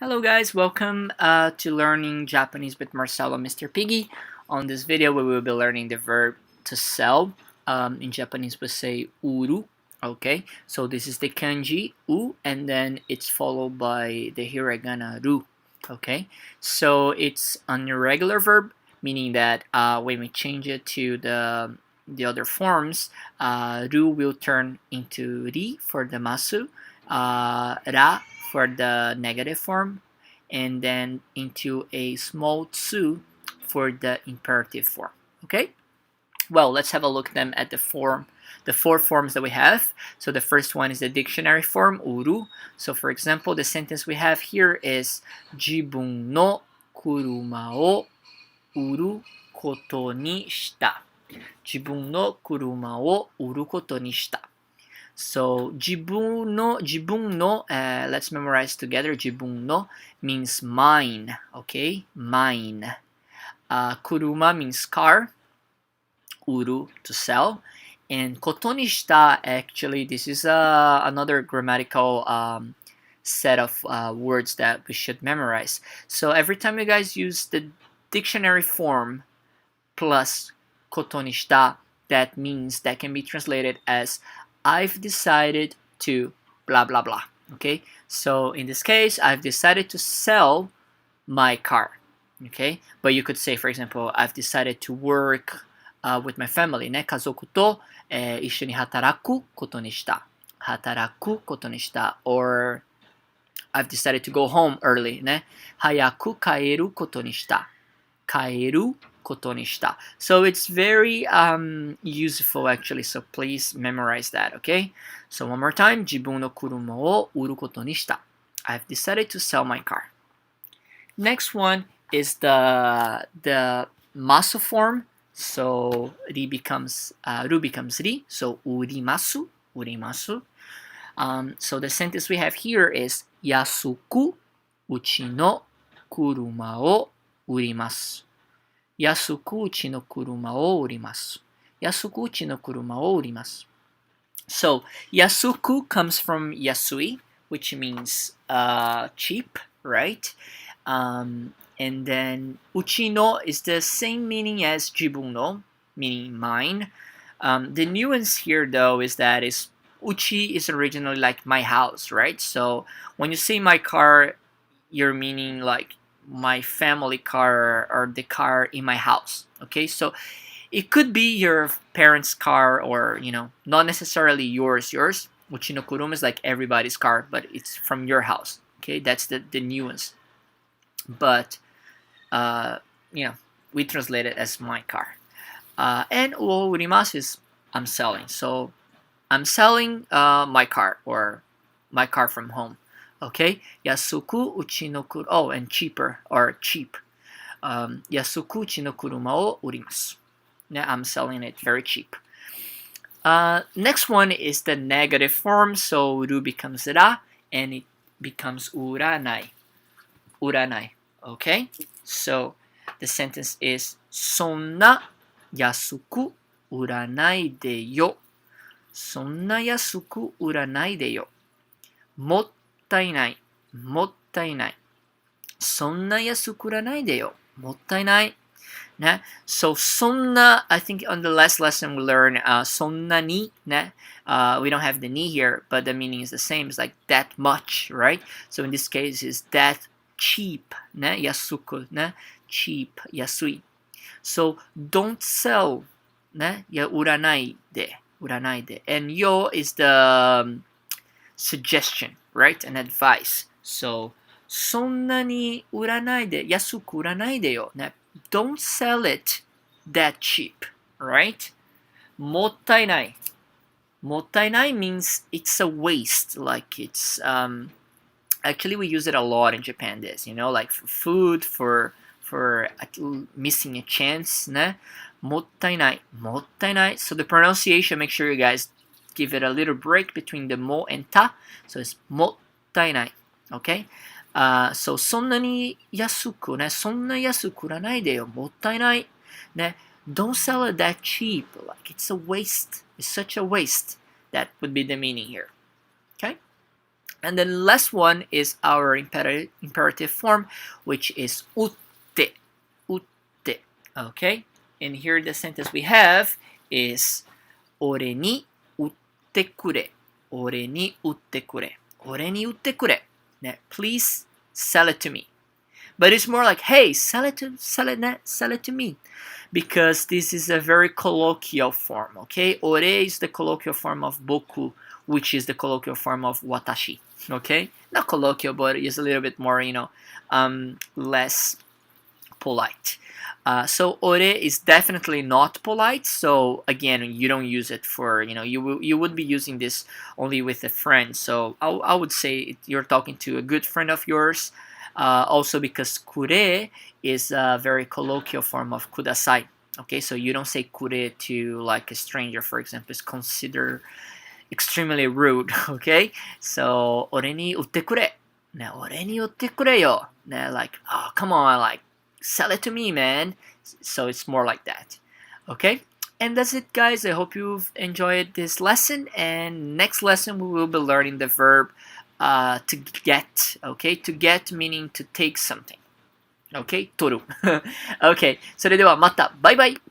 Hello guys, welcome to Learning Japanese with Marcelo, Mr. Piggy. On this video we will be learning the verb to sell. In Japanese we say uru. Okay, so this is the kanji u and then it's followed by the hiragana ru. Okay, so it's an irregular verb, meaning that when we change it to the other forms, ru will turn into ri for the masu, ra for the negative form, and then into a small tsu for the imperative form. Okay? Well, let's have a look then at the four forms that we have. So the first one is the dictionary form, uru. So for example, the sentence we have here is jibun no kuruma o uru koto ni shita. Jibun no kuruma o uru koto ni shita. So jibun no, let's memorize together. Jibun no means mine, okay? Mine. Kuruma means car. Uru, to sell. And koto ni shita, actually, this is another grammatical set of words that we should memorize. So every time you guys use the dictionary form plus koto ni shita, that means that can be translated as I've decided to blah blah blah. Okay, so in this case, I've decided to sell my car. Okay, but you could say, for example, I've decided to work with my family. ね、家族と、一緒に働くことにした。働くことにした。Or I've decided to go home early. ね、早く帰ることにした。帰ることにした。So it's very useful actually, so please memorize that, okay? So one more time, 自分の車を売ることにした。I've decided to sell my car. Next one is the masu form. So ru becomes ri, so urimasu, urimasu. So the sentence we have here is 安くうちの車を売ります。安くうちの車を売ります。安くうちの車を売ります。So, yasuku comes from yasui, which means cheap, right? And then uchino is the same meaning as jibun no, meaning mine. The nuance here, though, is that uchi is originally like my house, right? So when you say my car, you're meaning like my family car or the car in my house. Okay, so it could be your parents' car or not necessarily yours. Uchi no kuruma is like everybody's car, but it's from your house. Okay, that's the nuance. But we translate it as my car. And o urimasu is I'm selling. So I'm selling my car or my car from home. Okay, yasuku uchi no kuruma. Oh, and cheaper or cheap. Yasuku uchi no kuruma o urimasu. I'm selling it very cheap. Next one is the negative form. So ru becomes ra and it becomes uranai. Uranai. Okay, so the sentence is そんな安く売らないでよ。そんな安く売らないでよ。もったいない。もったいない。そんな安く売らないでよ。もったいない。ね? So, そんな, I think on the last lesson we learned そんなに, ne? We don't have the ni here, but the meaning is the same. It's like that much, right? So in this case, it's that cheap, ね? 安く, ね? Cheap, 安い. So, don't sell, ね? いや、売らないで. 売らないで. And よ is the suggestion, right? An advice. So, そんなに売らないで、安く売らないでよ。ね? Don't sell it that cheap, right? もったいない. もったいない means it's a waste. Like it's, actually we use it a lot in Japan, like for food, for missing a chance, ね? もったいない. もったいない. So the pronunciation, make sure you guys give it a little break between the mo and ta. So it's もったいない. Okay? So そんなに安くね、そんな安く売らないでよ、もったいない。ね、don't sell it that cheap, like it's a waste, it's such a waste. That would be the meaning here. Okay? And the last one is our imperative form, which is utte. Utte. Okay? And here the sentence we have is 俺に売ってくれ。俺に売ってくれ。俺に売ってくれ。ね、please sell it to me. But it's more like, hey, sell it to me. Because this is a very colloquial form, okay? Ore is the colloquial form of boku, which is the colloquial form of watashi, okay? Not colloquial, but it's a little bit more, less polite. So ore is definitely not polite. So again, you don't use it for, you would be using this only with a friend. So I would say you're talking to a good friend of yours. Also because kure is a very colloquial form of kudasai. Okay, so you don't say kure to like a stranger, for example. It's considered extremely rude. Okay, so 俺に売ってくれ。ね、俺に売ってくれよ。ね、like, oh, come on, like, sell it to me, man. So it's more like that. Okay, and that's it, guys. I hope you've enjoyed this lesson. And next lesson, we will be learning the verb to get. Okay, to get meaning to take something. Okay, 取る。Okay, それではまた。バイバイ。